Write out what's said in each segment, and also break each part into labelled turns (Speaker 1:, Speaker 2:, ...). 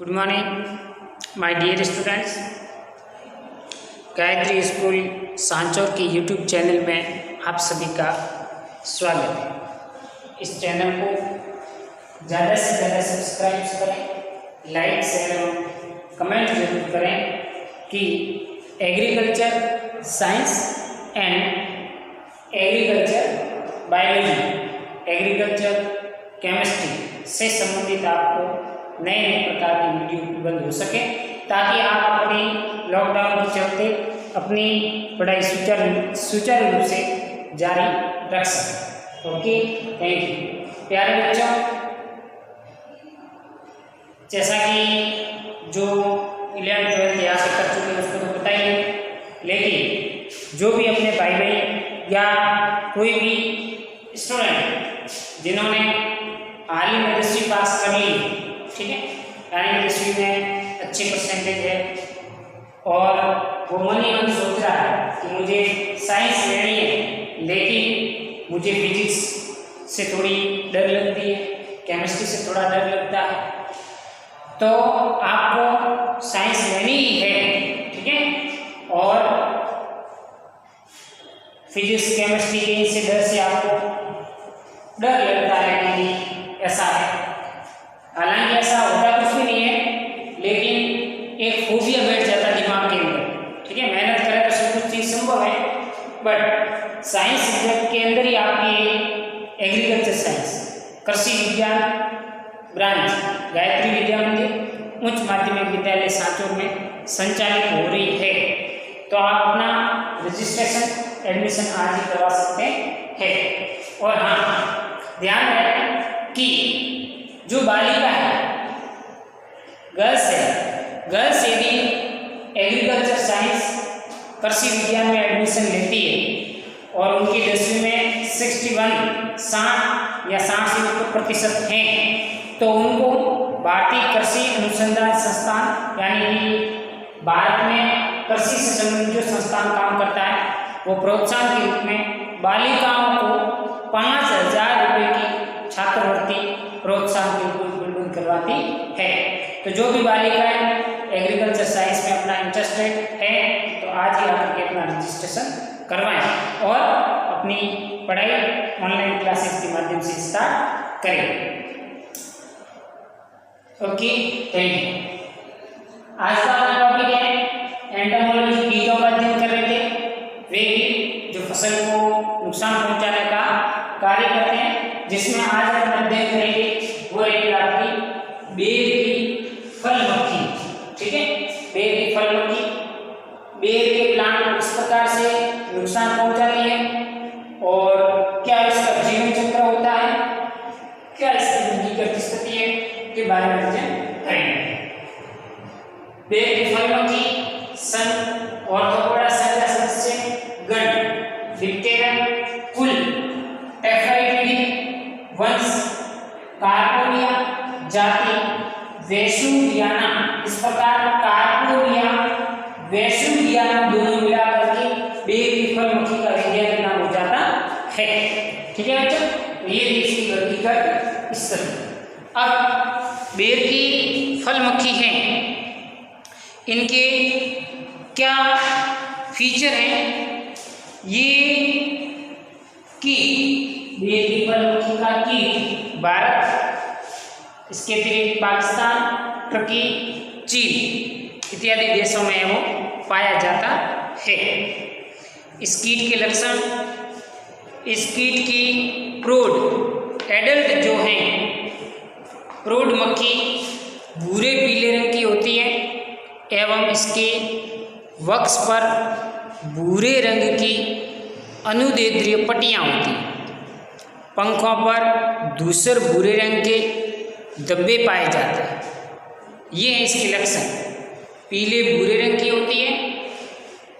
Speaker 1: Good morning my dear students. Gayatri school Sanchore के YouTube channel में आप सभी का स्वागत है। इस चैनल को ज़्यादा से ज़्यादा सब्सक्राइब करें, लाइक शेयर और कमेंट जरूर करें कि agriculture science and agriculture biology, agriculture chemistry से संबंधित आपको नए नए प्रकार की वीडियो उपलब्ध हो सके, ताकि आप अपनी लॉकडाउन के चलते अपनी पढ़ाई सुचारू रूप से जारी रख सकें। Okay, thank you. प्यारे बच्चों, जैसा कि जो 11th-12th यहाँ से कर चुके हैं उसको तो पता ही है, लेकिन जो भी अपने भाई बहन या कोई भी स्टूडेंट जिन्होंने हाल ही में 10वीं पास कर ली, ठीक है, यानी 10वीं में अच्छे परसेंटेज है और वो मन ही मन सोच रहा है कि मुझे साइंस लेनी है, लेकिन मुझे फिजिक्स से थोड़ी डर लगती है, केमिस्ट्री से थोड़ा डर लगता है, तो आपको साइंस लेनी ही है, ठीक है। और फिजिक्स केमिस्ट्री के इनसे डर से आपको डर लगता है कि ऐसा है। हालांकि ऐसा होता कुछ भी नहीं है, लेकिन एक फोबिया बैठ जाता है दिमाग के अंदर, ठीक है। मेहनत करें तो सब कुछ चीज़ संभव है, बट साइंस सब्जेक्ट के अंदर ही आपकी एग्रीकल्चर साइंस, कृषि विज्ञान ब्रांच गायत्री विद्या मंदिर उच्च माध्यमिक विद्यालय सांचौर में संचालित हो रही है, तो आप अपना रजिस्ट्रेशन एडमिशन आज ही करवा सकते हैं। और हाँ, ध्यान रखें कि जो बालिका है, गर्ल्स यदि एग्रीकल्चर साइंस कृषि विज्ञान में एडमिशन लेती है और उनकी 10वीं में 60 या 60 से ऊपर प्रतिशत हैं, तो उनको भारतीय कृषि अनुसंधान संस्थान, यानी भारत में कृषि से संबंधित जो संस्थान काम करता है, वो प्रोत्साहन के रूप में बालिकाओं को 5000 रुपये की छात्रवृत्ति प्रोत्साहन के रूप में करवाती है। तो जो भी बालिकाएं एग्रीकल्चर साइंस में अपना इंटरेस्टेड है, तो आज ही आकर के अपना रजिस्ट्रेशन करवाएं और अपनी पढ़ाई ऑनलाइन क्लासेस के माध्यम से स्टार्ट करें। Okay, thank you. आज का अपना टॉपिक है एंटोमोलॉजी, कीटों का अध्ययन कर रहे थे। वे कीट जो फसल को नुकसान पहुंचाने का कार्य करते हैं, जिसमें आज हम अध्ययन करेंगे वो रहेगी आपकी बेर की फल मक्खी, ठीक है। बेर की फल मक्खी बेर के प्लांट को किस प्रकार से नुकसान पहुंचाती है और क्या इसका जीवन चक्र होता है, क्या इसकी वृद्धि करती स्थिति है, के बारे में अध्ययन करेंगे। बेर की फल मक्खी सन ऑर्थोपोडा संघ सदस्य गण डिप्टेरियम कुल टेफ्राइडिडी वंश कार्पोनिया जाति वेसुवियाना, इस प्रकार कार्पोनिया वेसुवियाना दोनों मिलाकर के बेर की फल मक्खी का वैज्ञानिक नाम हो जाता है, ठीक है बच्चों। ये इसकी वृद्धि कर स्थिति। अब बेर की फल मक्खी है, इनके क्या फीचर हैं, ये कीट बेर की फल मक्खी का कीट भारत, इसके अतिरिक्त पाकिस्तान, तुर्की, चीन इत्यादि देशों में वो पाया जाता है। इस कीट के लक्षण, इस कीट की प्रौढ़ एडल्ट जो हैं, प्रौढ़ मक्खी भूरे पीले रंग की होती है एवं इसके वक्ष पर भूरे रंग की अनुदैर्ध्य पट्टियाँ होती हैं। पंखों पर धूसर भूरे रंग के धब्बे पाए जाते हैं। ये है इसके लक्षण, पीले भूरे रंग की होती है,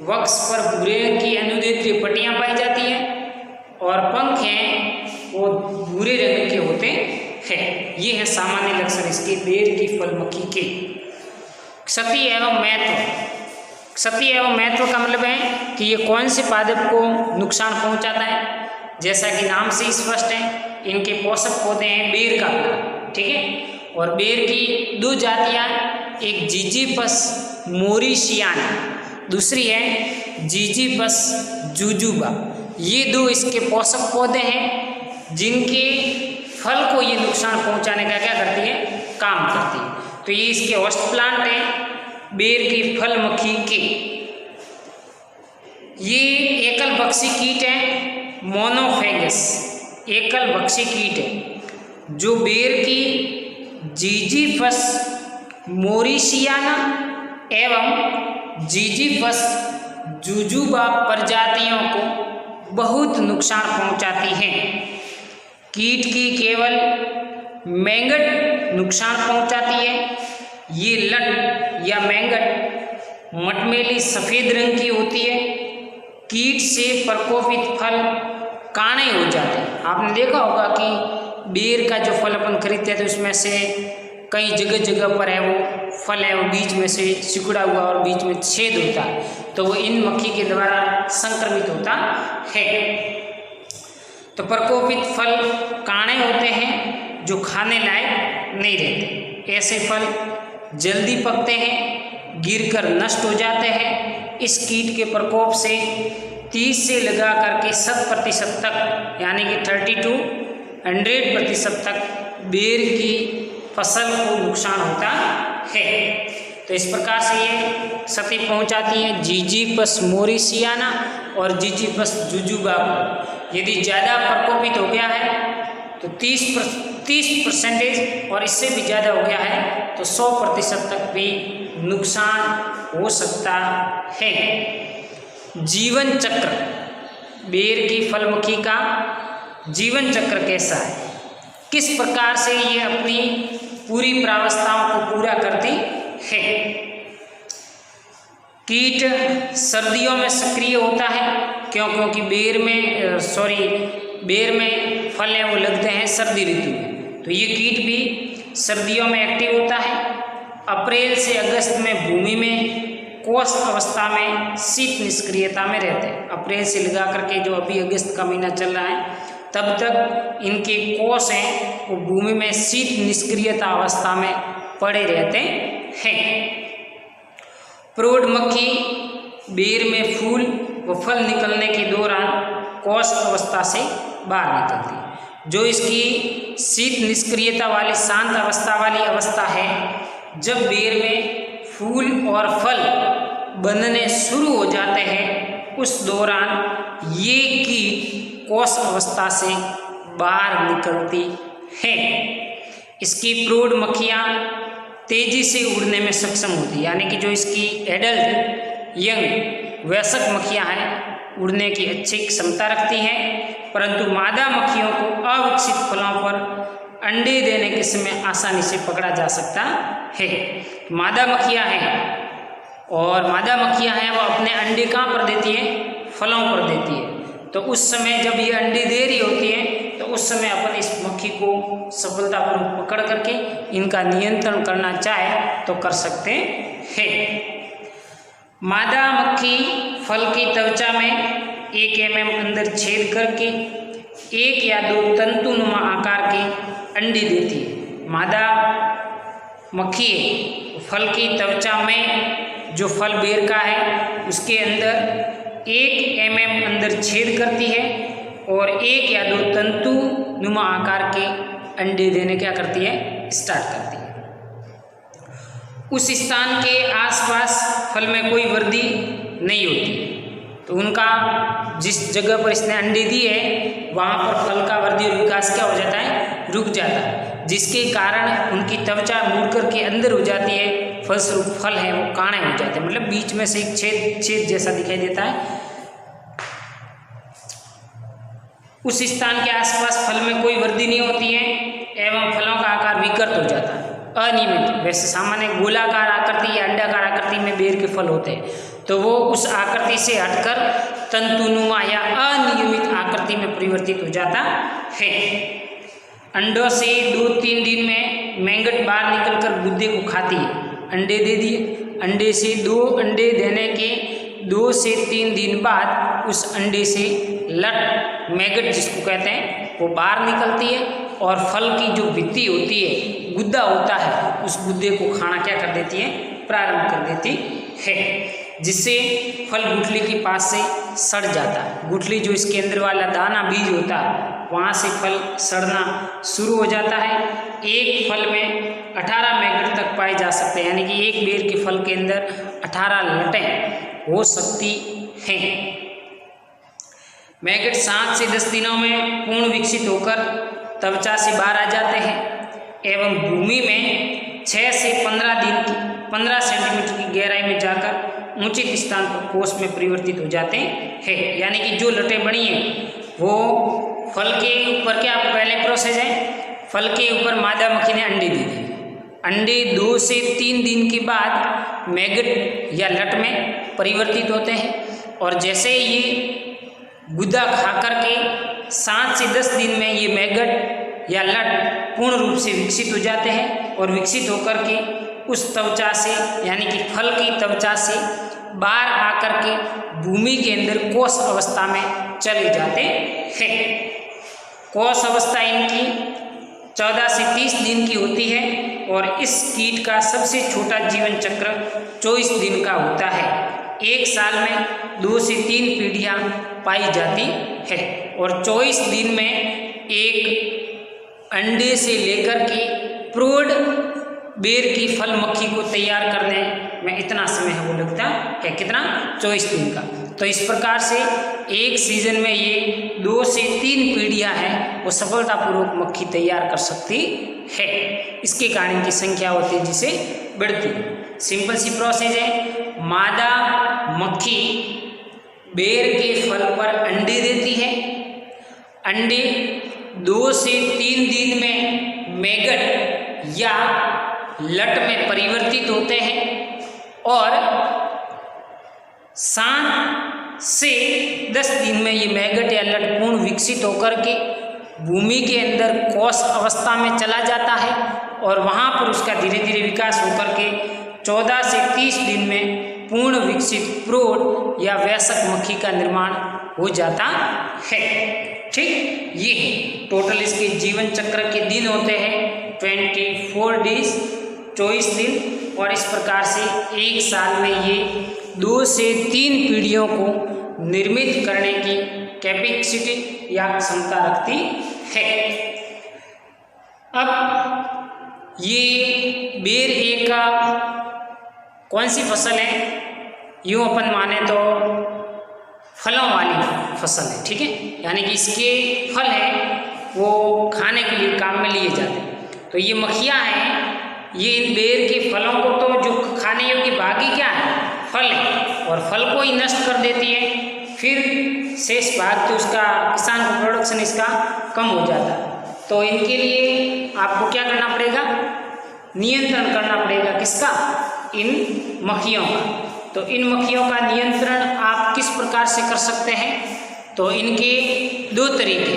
Speaker 1: वक्ष पर भूरे रंग की अनुदैर्ध्य पट्टियाँ पाई जाती हैं और पंख हैं वो भूरे रंग के होते हैं। ये है सामान्य लक्षण इसके बेर की फल मक्खी के। क्षति एवं महत्व, क्षति एवं महत्व का मतलब है कि ये कौन से पादप को नुकसान पहुंचाता है। जैसा कि नाम से स्पष्ट है, इनके पोषक पौधे हैं बेर का, ठीक है, और बेर की दो जातियाँ, एक जीजीपस मोरिशियाना, दूसरी है जीजीपस जुजुबा। ये दो इसके पोषक पौधे हैं जिनके फल को ये नुकसान पहुंचाने का क्या करती है, काम करती है। तो ये इसके होस्ट प्लांट हैं बेर की फल मक्खी के। ये एकल भक्षी कीट है, मोनोफेगस एकल भक्षी कीट है जो बेर की जीजीपस मोरिशियाना एवं जीजीपस जुजुबा प्रजातियों को बहुत नुकसान पहुंचाती हैं। कीट की केवल मैंगट नुकसान पहुंचाती है। ये लट या मैंगट मटमैली सफ़ेद रंग की होती है। कीट से प्रकोपित फल काणे हो जाते हैं। आपने देखा होगा कि बेर का जो फल अपन खरीदते हैं तो उसमें से कई जगह जगह पर है वो फल है वो बीच में से सिकुड़ा हुआ और बीच में छेद होता है, तो वो इन मक्खी के द्वारा संक्रमित होता है। तो प्रकोपित फल काणे होते हैं जो खाने लायक नहीं रहते। ऐसे फल जल्दी पकते हैं, गिरकर नष्ट हो जाते हैं। इस कीट के प्रकोप से 30 से लगा करके 100% तक यानी कि 30 to 100% तक बेर की फसल को नुकसान होता है। तो इस प्रकार से ये क्षति पहुंचाती है जीजीपस मोरिशियाना और जीजीपस जुजुबा को। यदि ज़्यादा प्रकोपित हो गया है तो 30% और इससे भी ज़्यादा हो गया है तो 100% तक भी नुकसान हो सकता है। जीवन चक्र, बेर की फल मक्खी का जीवन चक्र कैसा है, किस प्रकार से ये अपनी पूरी प्रावस्थाओं को पूरा करती है। कीट सर्दियों में सक्रिय होता है क्योंकि बेर में फल हैं वो लगते हैं सर्दी ऋतु में, तो ये कीट भी सर्दियों में एक्टिव होता है। अप्रैल से अगस्त में भूमि में कोष अवस्था में शीत निष्क्रियता में रहते हैं। अप्रैल से लगा करके जो अभी अगस्त का महीना चल रहा है तब तक इनके कोष हैं वो भूमि में शीत निष्क्रियता अवस्था में पड़े रहते हैं। प्रौढ़ मक्खी बेर में फूल व फल निकलने के दौरान कोष अवस्था से बाहर निकलती है। जो इसकी शीत निष्क्रियता वाली शांत अवस्था वाली अवस्था है, जब बेर में फूल और फल बनने शुरू हो जाते हैं उस दौरान ये कीट कोष अवस्था से बाहर निकलती है। इसकी प्रौढ़ मक्खियाँ तेजी से उड़ने में सक्षम होती है, यानी कि जो इसकी एडल्ट यंग वयस्क मक्खियाँ हैं उड़ने की अच्छी क्षमता रखती हैं, परंतु मादा मक्खियों को अविकसित फलों पर अंडे देने के समय आसानी से पकड़ा जा सकता है। मादा मक्खियाँ हैं और मादा मक्खियाँ हैं वो अपने अंडे कहाँ पर देती हैं, फलों पर देती है। तो उस समय जब ये अंडे दे रही होती है तो उस समय अपन इस मक्खी को सफलतापूर्वक पकड़ करके इनका नियंत्रण करना चाहे तो कर सकते हैं। मादा मक्खी फल की त्वचा में 1 mm अंदर छेद करके 1 या 2 तंतुनुमा आकार के अंडे देती है। मादा मक्खी फल की त्वचा में जो फल बेर का है उसके अंदर 1 mm अंदर छेद करती है और 1 या 2 तंतुनुमा आकार के अंडे देने क्या करती है, स्टार्ट करती है। उस स्थान के आसपास फल में कोई वृद्धि नहीं होती, तो उनका जिस जगह पर इसने अंडे दिए वहाँ पर फल का वृद्धि और विकास क्या हो जाता है, रुक जाता है, जिसके कारण उनकी त्वचा मुड़ कर के अंदर हो जाती है। फलस्वरूप फल है वो काणे हो जाते हैं, मतलब बीच में से एक छेद जैसा दिखाई देता है। उस स्थान के आसपास फल में कोई वृद्धि नहीं होती है एवं फलों का आकार विकृत हो जाता है, अनियमित। वैसे सामान्य गोलाकार आकृति या अंडाकार आकृति में बेर के फल होते हैं, तो वो उस आकृति से हटकर तंतुनुमा या अनियमित आकृति में परिवर्तित हो जाता है। अंडों से 2-3 दिन में मैंगट बाहर निकलकर गुद्दे को खाती है। अंडे दे दिए, अंडे से 2 अंडे देने के 2 से 3 दिन बाद उस अंडे से लट मैगट जिसको कहते हैं वो बाहर निकलती है और फल की जो भित्ति होती है, गुद्दा होता है, उस गुद्दे को खाना क्या कर देती है, प्रारंभ कर देती है, जिससे फल गुठली के पास से सड़ जाता है। गुठली जो इसके अंदर वाला दाना बीज होता है, वहाँ से फल सड़ना शुरू हो जाता है। एक फल में 18 मैगट तक पाए जा सकते हैं, यानी कि एक बेर के फल के अंदर 18 लटें हो सकती हैं। मैगट 7 से 10 दिनों में पूर्ण विकसित होकर त्वचा से बाहर आ जाते हैं एवं भूमि में 6 से 15 सेंटीमीटर की गहराई में जाकर उचित स्थान पर कोष में परिवर्तित हो जाते हैं। यानी कि जो लटें बनी हैं वो फल के ऊपर क्या पहले प्रोसेस है, फल के ऊपर मादा मक्खी ने अंडे दे दिए। अंडे 2 से 3 दिन के बाद मैगट या लट में परिवर्तित होते हैं और जैसे ये गुदा खा करके 7 से 10 दिन में ये मैगट या लट पूर्ण रूप से विकसित हो जाते हैं और विकसित होकर के उस त्वचा से, यानी कि फल की त्वचा से बाहर आकर के भूमि के अंदर कोष अवस्था में चले जाते हैं। कोष अवस्था इनकी 14 से 30 दिन की होती है और इस कीट का सबसे छोटा जीवन चक्र 24 दिन का होता है। एक साल में 2 से 3 पीढ़ियाँ पाई जाती है और 24 दिन में एक अंडे से लेकर के प्रौढ़ बेर की फल मक्खी को तैयार करने में इतना समय है वो लगता है, कितना, 24 दिन का। तो इस प्रकार से एक सीजन में ये 2 से 3 पीढ़ियाँ हैं वो सफलतापूर्वक मक्खी तैयार कर सकती है। इसके कारण की संख्या होती है जिसे बढ़ती है। सिंपल सी प्रोसेस है, मादा मक्खी बेर के फल पर अंडे देती है। अंडे 2 से 3 दिन में मैगट या लट में परिवर्तित होते हैं और 7 से 10 दिन में ये मैगट या लट पूर्ण विकसित होकर के भूमि के अंदर कोष अवस्था में चला जाता है और वहाँ पर उसका धीरे धीरे विकास होकर के 14 से 30 दिन में पूर्ण विकसित प्रौढ़ या वयस्क मक्खी का निर्माण हो जाता है। ठीक, ये टोटल इसके जीवन चक्र के दिन होते हैं 24 डेज, 24 दिन, और इस प्रकार से एक साल में ये 2 से 3 पीढ़ियों को निर्मित करने की कैपेसिटी या क्षमता रखती है। अब ये बेर ए का कौन सी फसल है, यूँ अपन माने तो फलों वाली फसल है, ठीक है, यानी कि इसके फल हैं वो खाने के लिए काम में लिए जाते हैं। तो ये मक्खियाँ हैं, ये इन बेर के फलों को तो जो खाने योग्य भागी क्या है, फल है, और फल को ही नष्ट कर देती है। फिर शेष भाग तो उसका किसान का प्रोडक्शन इसका कम हो जाता है। तो इनके लिए आपको क्या करना पड़ेगा, नियंत्रण करना पड़ेगा, किसका, इन मक्खियों का। तो इन मक्खियों का नियंत्रण आप किस प्रकार से कर सकते हैं, तो इनके 2 तरीके,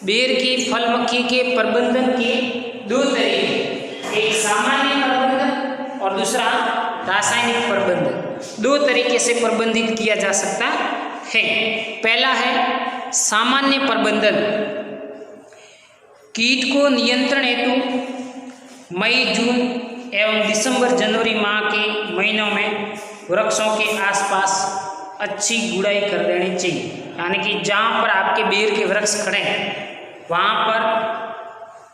Speaker 1: बेर की फल मक्खी के प्रबंधन के 2 तरीके, एक सामान्य प्रबंधन और दूसरा रासायनिक प्रबंधन। 2 तरीके से प्रबंधित किया जा सकता है। पहला है सामान्य प्रबंधन। कीट को नियंत्रण हेतु मई, जून एवं दिसंबर, जनवरी माह के महीनों में वृक्षों के आसपास अच्छी गुड़ाई कर देनी चाहिए। यानी कि जहाँ पर आपके बेर के वृक्ष खड़े हैं वहाँ पर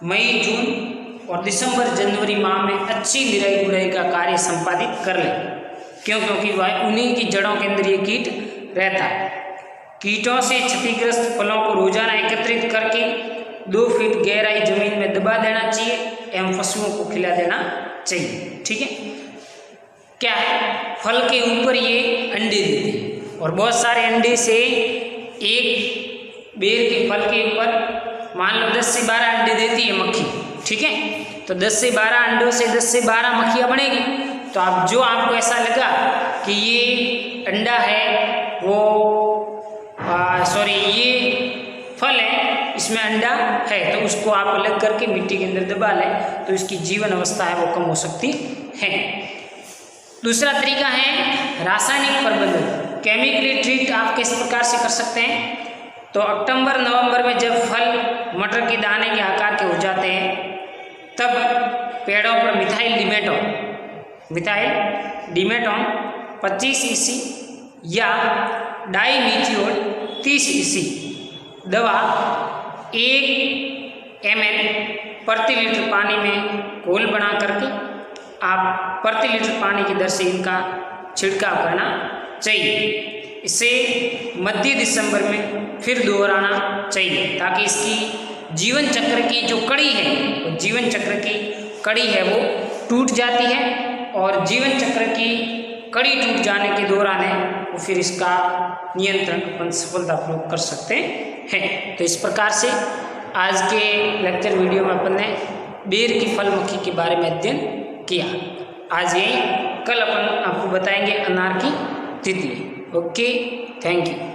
Speaker 1: मई, जून और दिसंबर, जनवरी माह में अच्छी निराई गुड़ाई का कार्य संपादित कर लें। क्योंकि वह उन्हीं की जड़ों के अंदर ये कीट रहता है। कीटों से क्षतिग्रस्त फलों को रोजाना एकत्रित करके 2 फीट गहराई जमीन में दबा देना चाहिए एवं पशुओं को खिला देना चाहिए। ठीक है, क्या है, फल के ऊपर ये अंडे देते हैं और बहुत सारे अंडे से एक बेर के फल के ऊपर मान लो 10 से 12 अंडे देती है मक्खी। ठीक है, तो 10 से 12 अंडों से 10 से 12 मक्खियाँ बनेगी। तो आप जो आपको ऐसा लगा कि ये अंडा है वो ये फल है, इसमें अंडा है, तो उसको आप अलग करके मिट्टी के अंदर दबा लें तो इसकी जीवन अवस्था है वो कम हो सकती है। दूसरा तरीका है रासायनिक प्रबंधन। केमिकली ट्रीट आप किस प्रकार से कर सकते हैं, तो अक्टूबर नवंबर में जब फल मटर के दाने के आकार के हो जाते हैं तब पेड़ों पर मिथाइल डिमेटोन 25 ईसी या डाईमीथियोल 30 ईसी दवा 1 ml प्रति लीटर पानी में घोल बना करके आप प्रति लीटर पानी की दर से इनका छिड़काव करना चाहिए। इसे मध्य दिसंबर में फिर दोहराना चाहिए ताकि इसकी जीवन चक्र की जो कड़ी है, वो जीवन चक्र की कड़ी है वो टूट जाती है और जीवन चक्र की कड़ी टूट जाने के दौरान है वो फिर इसका नियंत्रण अपन सफलतापूर्वक कर सकते हैं। तो इस प्रकार से आज के लेक्चर वीडियो में अपन ने बेर की फल मक्खी के बारे में अध्ययन किया। आज यही, कल अपन आपको बताएंगे अनार की तितली। Okay, thank you.